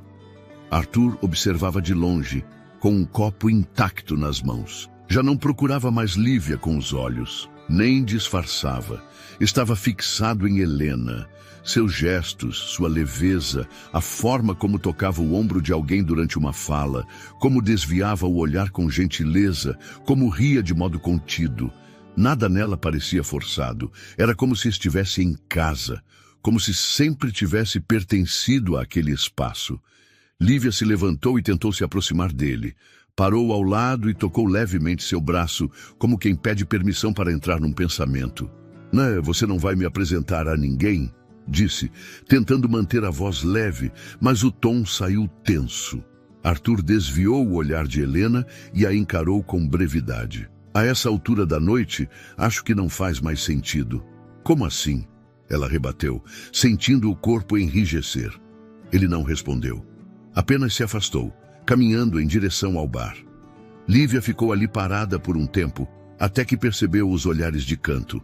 Arthur observava de longe, com um copo intacto nas mãos. Já não procurava mais Lívia com os olhos, nem disfarçava. Estava fixado em Helena. Seus gestos, sua leveza, a forma como tocava o ombro de alguém durante uma fala, como desviava o olhar com gentileza, como ria de modo contido. Nada nela parecia forçado. Era como se estivesse em casa, como se sempre tivesse pertencido àquele espaço. Lívia se levantou e tentou se aproximar dele. Parou ao lado e tocou levemente seu braço, como quem pede permissão para entrar num pensamento. Você não vai me apresentar a ninguém? Disse, tentando manter a voz leve, mas o tom saiu tenso. Arthur desviou o olhar de Helena e a encarou com brevidade. A essa altura da noite, acho que não faz mais sentido. Como assim? Ela rebateu, sentindo o corpo enrijecer. Ele não respondeu. Apenas se afastou, caminhando em direção ao bar. Lívia ficou ali parada por um tempo, até que percebeu os olhares de canto.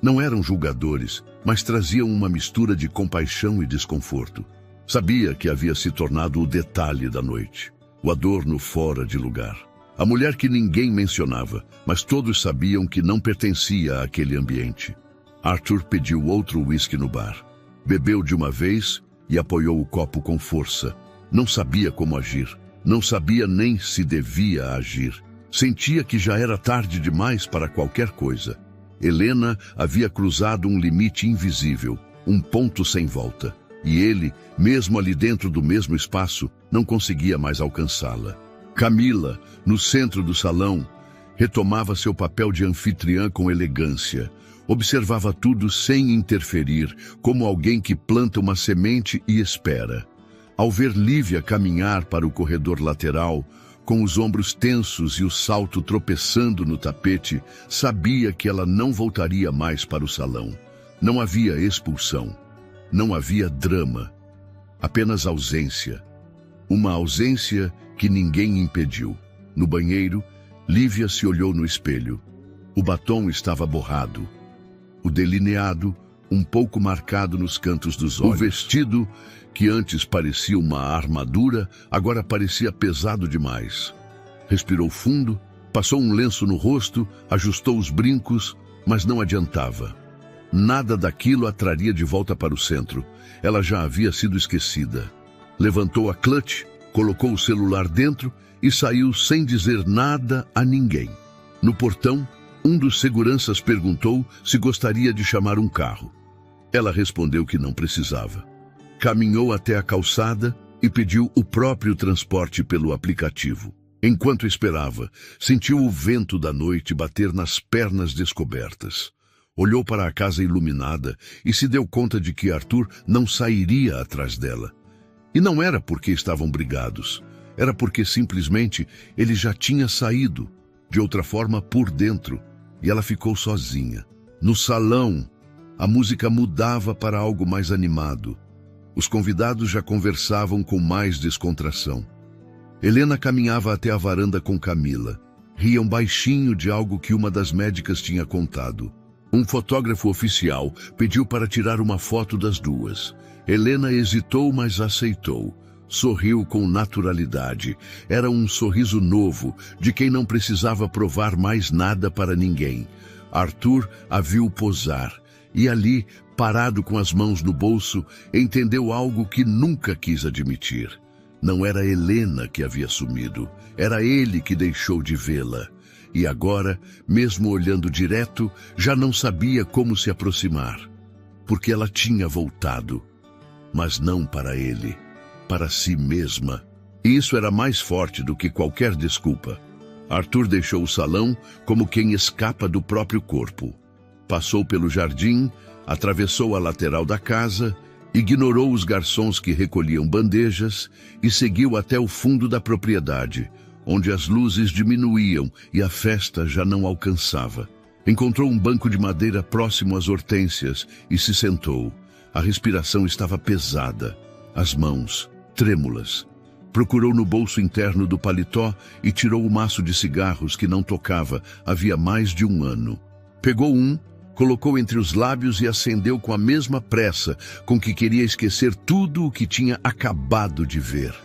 Não eram julgadores, mas traziam uma mistura de compaixão e desconforto. Sabia que havia se tornado o detalhe da noite, o adorno fora de lugar. A mulher que ninguém mencionava, mas todos sabiam que não pertencia àquele ambiente. Arthur pediu outro uísque no bar. Bebeu de uma vez e apoiou o copo com força. Não sabia como agir. Não sabia nem se devia agir. Sentia que já era tarde demais para qualquer coisa. Helena havia cruzado um limite invisível, um ponto sem volta. E ele, mesmo ali dentro do mesmo espaço, não conseguia mais alcançá-la. Camila, no centro do salão, retomava seu papel de anfitriã com elegância. Observava tudo sem interferir, como alguém que planta uma semente e espera. Ao ver Lívia caminhar para o corredor lateral, com os ombros tensos e o salto tropeçando no tapete, sabia que ela não voltaria mais para o salão. Não havia expulsão. Não havia drama. Apenas ausência. Uma ausência que ninguém impediu. No banheiro, Lívia se olhou no espelho. O batom estava borrado. O delineado, um pouco marcado nos cantos dos olhos. O vestido, que antes parecia uma armadura, agora parecia pesado demais. Respirou fundo, passou um lenço no rosto, ajustou os brincos, mas não adiantava. Nada daquilo a traria de volta para o centro. Ela já havia sido esquecida. Levantou a clutch, colocou o celular dentro e saiu sem dizer nada a ninguém. No portão, um dos seguranças perguntou se gostaria de chamar um carro. Ela respondeu que não precisava. Caminhou até a calçada e pediu o próprio transporte pelo aplicativo. Enquanto esperava, sentiu o vento da noite bater nas pernas descobertas. Olhou para a casa iluminada e se deu conta de que Arthur não sairia atrás dela. E não era porque estavam brigados. Era porque simplesmente ele já tinha saído, de outra forma por dentro, e ela ficou sozinha. No salão, a música mudava para algo mais animado. Os convidados já conversavam com mais descontração. Helena caminhava até a varanda com Camila. Riam baixinho de algo que uma das médicas tinha contado. Um fotógrafo oficial pediu para tirar uma foto das duas. Helena hesitou, mas aceitou. Sorriu com naturalidade. Era um sorriso novo, de quem não precisava provar mais nada para ninguém. Arthur a viu posar, e ali, parado com as mãos no bolso, entendeu algo que nunca quis admitir. Não era Helena que havia sumido, era ele que deixou de vê-la. E agora, mesmo olhando direto, já não sabia como se aproximar. Porque ela tinha voltado. Mas não para ele, para si mesma. E isso era mais forte do que qualquer desculpa. Arthur deixou o salão como quem escapa do próprio corpo. Passou pelo jardim, atravessou a lateral da casa, ignorou os garçons que recolhiam bandejas e seguiu até o fundo da propriedade, onde as luzes diminuíam e a festa já não alcançava. Encontrou um banco de madeira próximo às hortênsias e se sentou. A respiração estava pesada, as mãos trêmulas. Procurou no bolso interno do paletó e tirou o maço de cigarros que não tocava havia mais de um ano. Pegou um, colocou entre os lábios e acendeu com a mesma pressa com que queria esquecer tudo o que tinha acabado de ver.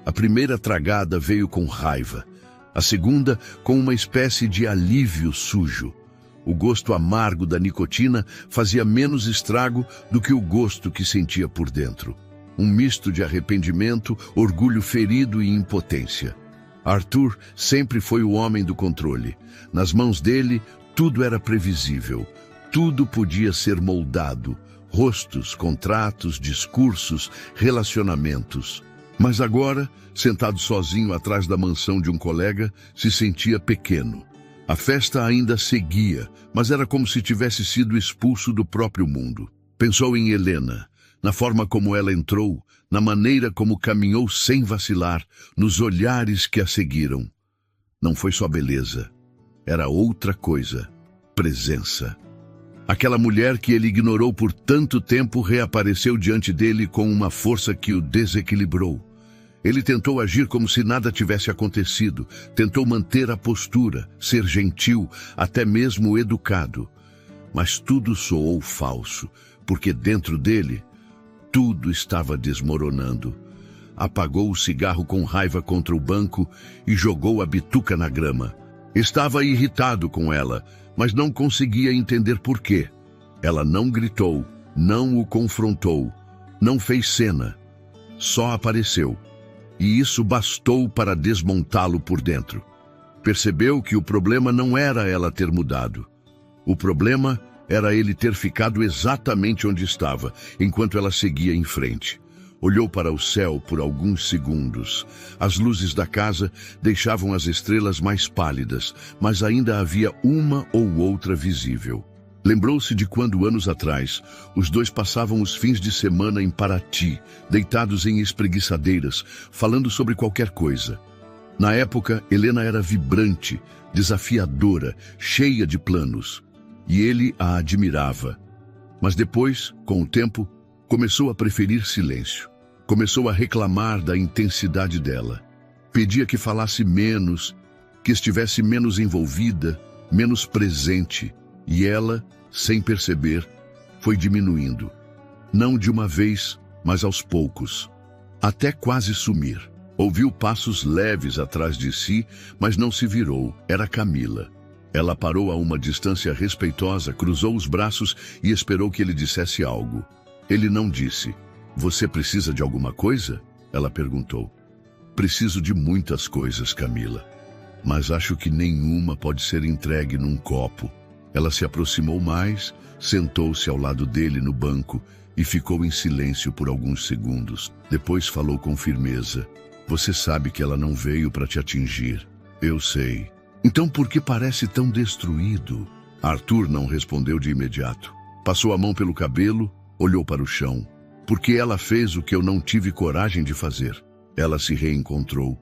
A primeira tragada veio com raiva, a segunda com uma espécie de alívio sujo. O gosto amargo da nicotina fazia menos estrago do que o gosto que sentia por dentro. Um misto de arrependimento, orgulho ferido e impotência. Arthur sempre foi o homem do controle. Nas mãos dele, tudo era previsível. Tudo podia ser moldado. Rostos, contratos, discursos, relacionamentos. Mas agora, sentado sozinho atrás da mansão de um colega, se sentia pequeno. A festa ainda seguia, mas era como se tivesse sido expulso do próprio mundo. Pensou em Helena, na forma como ela entrou, na maneira como caminhou sem vacilar, nos olhares que a seguiram. Não foi só beleza, era outra coisa, presença. Aquela mulher que ele ignorou por tanto tempo reapareceu diante dele com uma força que o desequilibrou. Ele tentou agir como se nada tivesse acontecido, tentou manter a postura, ser gentil, até mesmo educado. Mas tudo soou falso, porque dentro dele, tudo estava desmoronando. Apagou o cigarro com raiva contra o banco e jogou a bituca na grama. Estava irritado com ela, mas não conseguia entender por quê. Ela não gritou, não o confrontou, não fez cena. Só apareceu. E isso bastou para desmontá-lo por dentro. Percebeu que o problema não era ela ter mudado. O problema era ele ter ficado exatamente onde estava, enquanto ela seguia em frente. Olhou para o céu por alguns segundos. As luzes da casa deixavam as estrelas mais pálidas, mas ainda havia uma ou outra visível. Lembrou-se de quando, anos atrás, os dois passavam os fins de semana em Paraty, deitados em espreguiçadeiras, falando sobre qualquer coisa. Na época, Helena era vibrante, desafiadora, cheia de planos. E ele a admirava. Mas depois, com o tempo, começou a preferir silêncio. Começou a reclamar da intensidade dela. Pedia que falasse menos, que estivesse menos envolvida, menos presente. E ela, sem perceber, foi diminuindo. Não de uma vez, mas aos poucos. Até quase sumir. Ouviu passos leves atrás de si, mas não se virou. Era Camila. Ela parou a uma distância respeitosa, cruzou os braços e esperou que ele dissesse algo. Ele não disse. Você precisa de alguma coisa? Ela perguntou. Preciso de muitas coisas, Camila. Mas acho que nenhuma pode ser entregue num copo. Ela se aproximou mais, sentou-se ao lado dele no banco e ficou em silêncio por alguns segundos. Depois falou com firmeza. Você sabe que ela não veio para te atingir. Eu sei. Então por que parece tão destruído? Arthur não respondeu de imediato. Passou a mão pelo cabelo, olhou para o chão. Porque ela fez o que eu não tive coragem de fazer. Ela se reencontrou.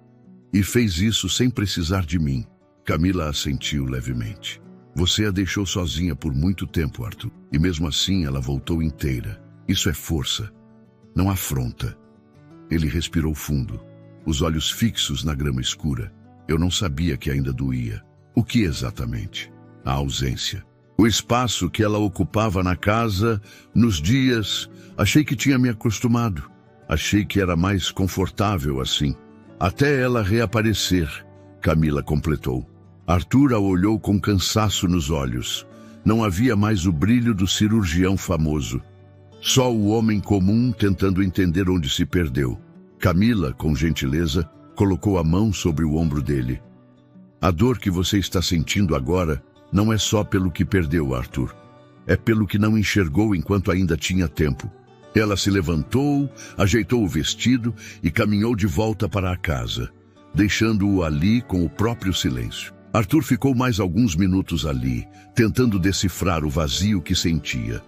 E fez isso sem precisar de mim. Camila assentiu levemente. Você a deixou sozinha por muito tempo, Arthur. E mesmo assim ela voltou inteira. Isso é força, não afronta. Ele respirou fundo, os olhos fixos na grama escura. Eu não sabia que ainda doía. O que exatamente? A ausência. O espaço que ela ocupava na casa, nos dias, achei que tinha me acostumado. Achei que era mais confortável assim. Até ela reaparecer, Camila completou. Arthur a olhou com cansaço nos olhos. Não havia mais o brilho do cirurgião famoso. Só o homem comum tentando entender onde se perdeu. Camila, com gentileza, colocou a mão sobre o ombro dele. A dor que você está sentindo agora não é só pelo que perdeu, Arthur. É pelo que não enxergou enquanto ainda tinha tempo. Ela se levantou, ajeitou o vestido e caminhou de volta para a casa, deixando-o ali com o próprio silêncio. Arthur ficou mais alguns minutos ali, tentando decifrar o vazio que sentia.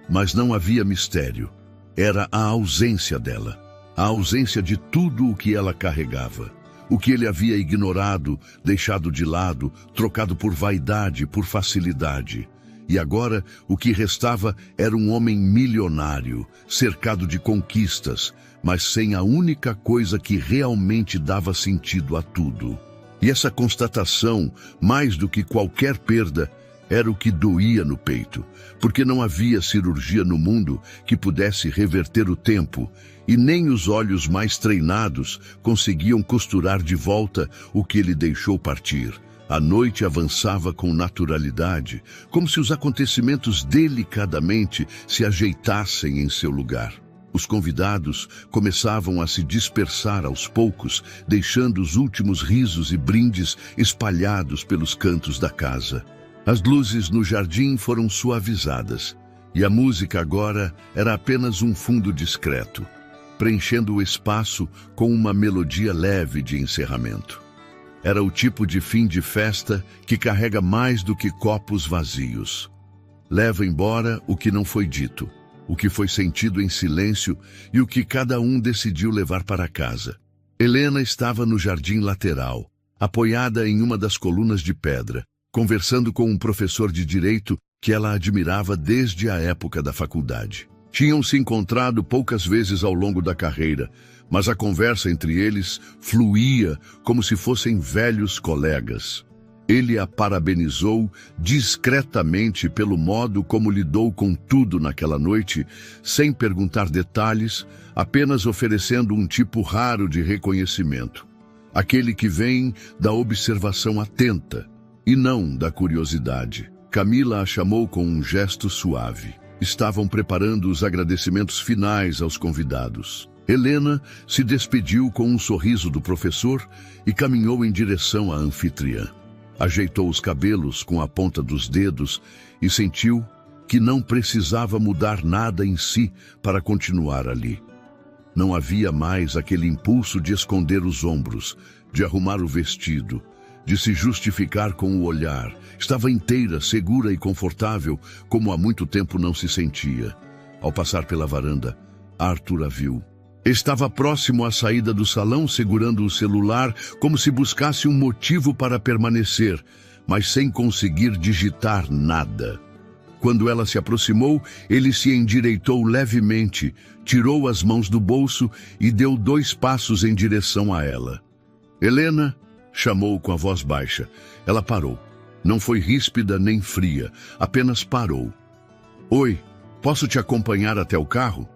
Mas não havia mistério. Era a ausência dela. A ausência de tudo o que ela carregava. O que ele havia ignorado, deixado de lado, trocado por vaidade, por facilidade. E agora, o que restava era um homem milionário, cercado de conquistas, mas sem a única coisa que realmente dava sentido a tudo. E essa constatação, mais do que qualquer perda, era o que doía no peito, porque não havia cirurgia no mundo que pudesse reverter o tempo, e nem os olhos mais treinados conseguiam costurar de volta o que ele deixou partir. A noite avançava com naturalidade, como se os acontecimentos delicadamente se ajeitassem em seu lugar. Os convidados começavam a se dispersar aos poucos, deixando os últimos risos e brindes espalhados pelos cantos da casa. As luzes no jardim foram suavizadas, e a música agora era apenas um fundo discreto, preenchendo o espaço com uma melodia leve de encerramento. Era o tipo de fim de festa que carrega mais do que copos vazios. Leva embora o que não foi dito, o que foi sentido em silêncio e o que cada um decidiu levar para casa. Helena estava no jardim lateral, apoiada em uma das colunas de pedra, conversando com um professor de direito que ela admirava desde a época da faculdade. Tinham se encontrado poucas vezes ao longo da carreira, mas a conversa entre eles fluía como se fossem velhos colegas. Ele a parabenizou discretamente pelo modo como lidou com tudo naquela noite, sem perguntar detalhes, apenas oferecendo um tipo raro de reconhecimento. Aquele que vem da observação atenta, e não da curiosidade. Camila a chamou com um gesto suave. Estavam preparando os agradecimentos finais aos convidados. Helena se despediu com um sorriso do professor e caminhou em direção à anfitriã. Ajeitou os cabelos com a ponta dos dedos e sentiu que não precisava mudar nada em si para continuar ali. Não havia mais aquele impulso de esconder os ombros, de arrumar o vestido, de se justificar com o olhar. Estava inteira, segura e confortável, como há muito tempo não se sentia. Ao passar pela varanda, Arthur a viu. Estava próximo à saída do salão, segurando o celular, como se buscasse um motivo para permanecer, mas sem conseguir digitar nada. Quando ela se aproximou, ele se endireitou levemente, tirou as mãos do bolso e deu 2 passos em direção a ela. Helena chamou com a voz baixa. Ela parou. Não foi ríspida nem fria, apenas parou. Oi, posso te acompanhar até o carro?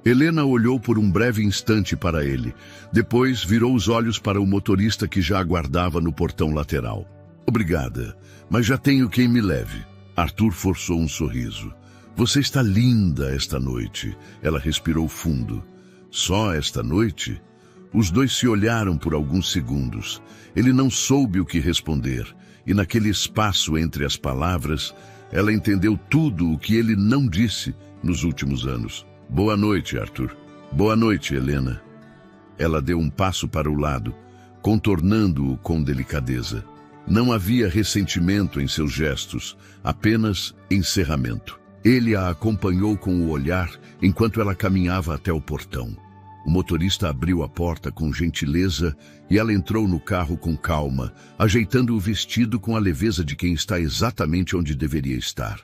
Helena olhou por um breve instante para ele. Depois virou os olhos para o motorista que já aguardava no portão lateral. Obrigada, mas já tenho quem me leve. Arthur forçou um sorriso. Você está linda esta noite. Ela respirou fundo. Só esta noite? Os dois se olharam por alguns segundos. Ele não soube o que responder, e naquele espaço entre as palavras, ela entendeu tudo o que ele não disse nos últimos anos. Boa noite, Arthur. Boa noite, Helena. Ela deu um passo para o lado, contornando-o com delicadeza. Não havia ressentimento em seus gestos, apenas encerramento. Ele a acompanhou com o olhar enquanto ela caminhava até o portão. O motorista abriu a porta com gentileza e ela entrou no carro com calma, ajeitando o vestido com a leveza de quem está exatamente onde deveria estar.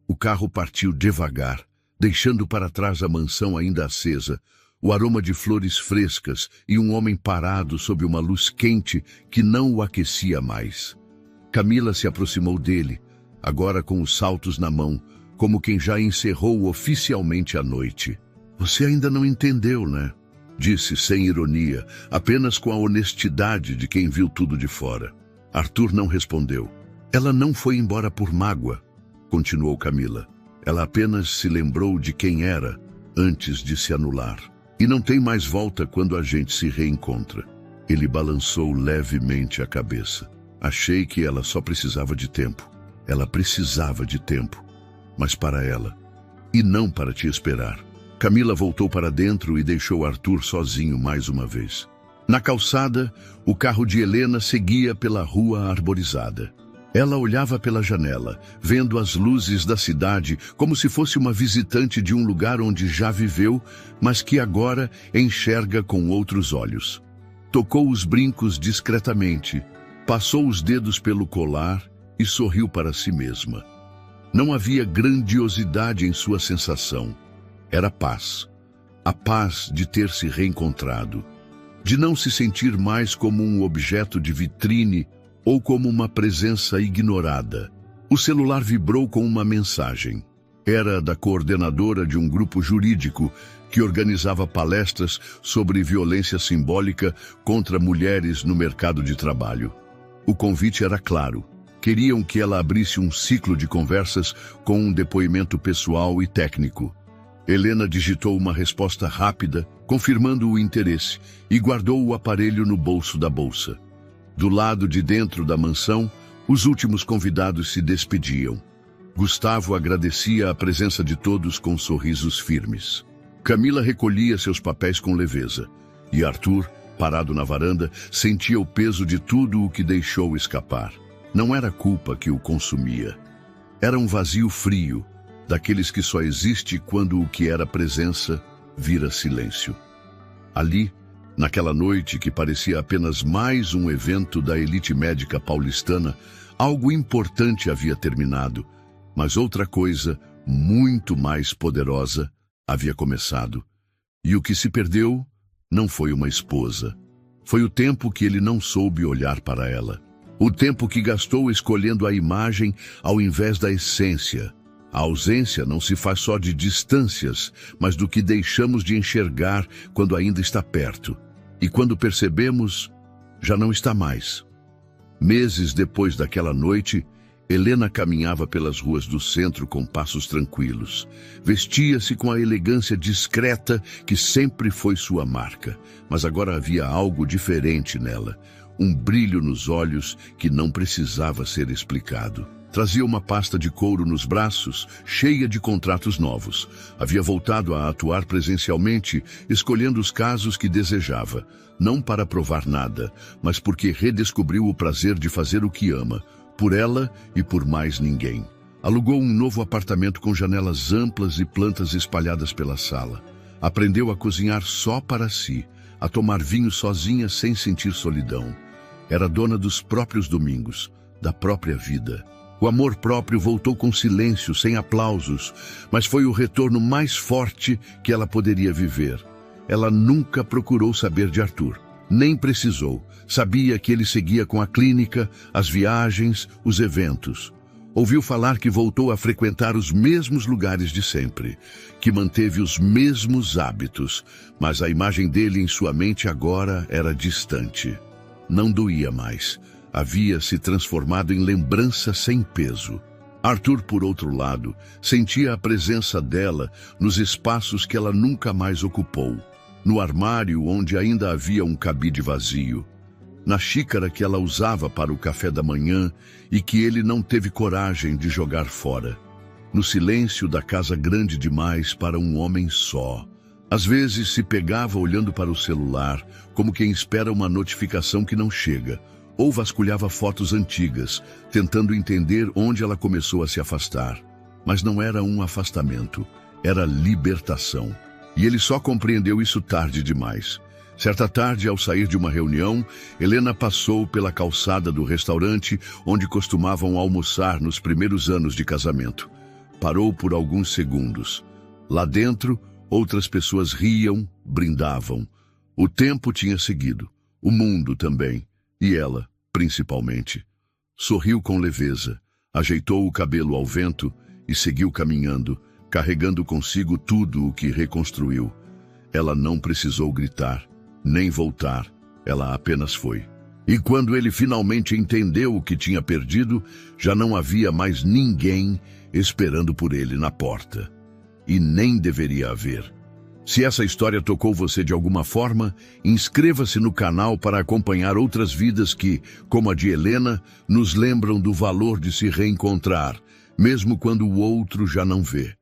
O carro partiu devagar, deixando para trás a mansão ainda acesa, o aroma de flores frescas e um homem parado sob uma luz quente que não o aquecia mais. Camila se aproximou dele, agora com os saltos na mão, como quem já encerrou oficialmente a noite. Você ainda não entendeu, né? Disse sem ironia, apenas com a honestidade de quem viu tudo de fora. Arthur não respondeu. Ela não foi embora por mágoa. continuou Camila. Ela apenas se lembrou de quem era antes de se anular. E não tem mais volta quando a gente se reencontra. Ele balançou levemente a cabeça. Achei que ela só precisava de tempo. Ela precisava de tempo. Mas para ela. E não para te esperar. Camila voltou para dentro e deixou Arthur sozinho mais uma vez. Na calçada, o carro de Helena seguia pela rua arborizada. Ela olhava pela janela, vendo as luzes da cidade como se fosse uma visitante de um lugar onde já viveu, mas que agora enxerga com outros olhos. Tocou os brincos discretamente, passou os dedos pelo colar e sorriu para si mesma. Não havia grandiosidade em sua sensação. Era paz. A paz de ter se reencontrado. De não se sentir mais como um objeto de vitrine ou como uma presença ignorada. O celular vibrou com uma mensagem. Era da coordenadora de um grupo jurídico que organizava palestras sobre violência simbólica contra mulheres no mercado de trabalho. O convite era claro. Queriam que ela abrisse um ciclo de conversas com um depoimento pessoal e técnico. Helena digitou uma resposta rápida, confirmando o interesse, e guardou o aparelho no bolso da bolsa. Do lado de dentro da mansão, os últimos convidados se despediam. Gustavo agradecia a presença de todos com sorrisos firmes. Camila recolhia seus papéis com leveza, e Arthur, parado na varanda, sentia o peso de tudo o que deixou escapar. Não era culpa que o consumia. Era um vazio frio, daqueles que só existe quando o que era presença vira silêncio. Ali, naquela noite que parecia apenas mais um evento da elite médica paulistana, algo importante havia terminado, mas outra coisa, muito mais poderosa, havia começado. E o que se perdeu não foi uma esposa. Foi o tempo que ele não soube olhar para ela. O tempo que gastou escolhendo a imagem ao invés da essência. A ausência não se faz só de distâncias, mas do que deixamos de enxergar quando ainda está perto. E quando percebemos, já não está mais. Meses depois daquela noite, Helena caminhava pelas ruas do centro com passos tranquilos. Vestia-se com a elegância discreta que sempre foi sua marca, mas agora havia algo diferente nela. Um brilho nos olhos que não precisava ser explicado. Trazia uma pasta de couro nos braços, cheia de contratos novos. Havia voltado a atuar presencialmente, escolhendo os casos que desejava. Não para provar nada, mas porque redescobriu o prazer de fazer o que ama, por ela e por mais ninguém. Alugou um novo apartamento com janelas amplas e plantas espalhadas pela sala. Aprendeu a cozinhar só para si, a tomar vinho sozinha sem sentir solidão. Era dona dos próprios domingos, da própria vida. O amor próprio voltou com silêncio, sem aplausos, mas foi o retorno mais forte que ela poderia viver. Ela nunca procurou saber de Arthur, nem precisou. Sabia que ele seguia com a clínica, as viagens, os eventos. Ouviu falar que voltou a frequentar os mesmos lugares de sempre, que manteve os mesmos hábitos, mas a imagem dele em sua mente agora era distante. Não doía mais. Havia se transformado em lembrança sem peso. Arthur, por outro lado, sentia a presença dela nos espaços que ela nunca mais ocupou. No armário onde ainda havia um cabide vazio. Na xícara que ela usava para o café da manhã e que ele não teve coragem de jogar fora. No silêncio da casa grande demais para um homem só. Às vezes se pegava olhando para o celular, como quem espera uma notificação que não chega, ou vasculhava fotos antigas, tentando entender onde ela começou a se afastar. Mas não era um afastamento, era libertação. E ele só compreendeu isso tarde demais. Certa tarde, ao sair de uma reunião, Helena passou pela calçada do restaurante onde costumavam almoçar nos primeiros anos de casamento. Parou por alguns segundos. Lá dentro, outras pessoas riam, brindavam. O tempo tinha seguido, o mundo também. E ela, principalmente. Sorriu com leveza, ajeitou o cabelo ao vento e seguiu caminhando, carregando consigo tudo o que reconstruiu. Ela não precisou gritar, nem voltar, ela apenas foi. E quando ele finalmente entendeu o que tinha perdido, já não havia mais ninguém esperando por ele na porta. E nem deveria haver. Se essa história tocou você de alguma forma, inscreva-se no canal para acompanhar outras vidas que, como a de Helena, nos lembram do valor de se reencontrar, mesmo quando o outro já não vê.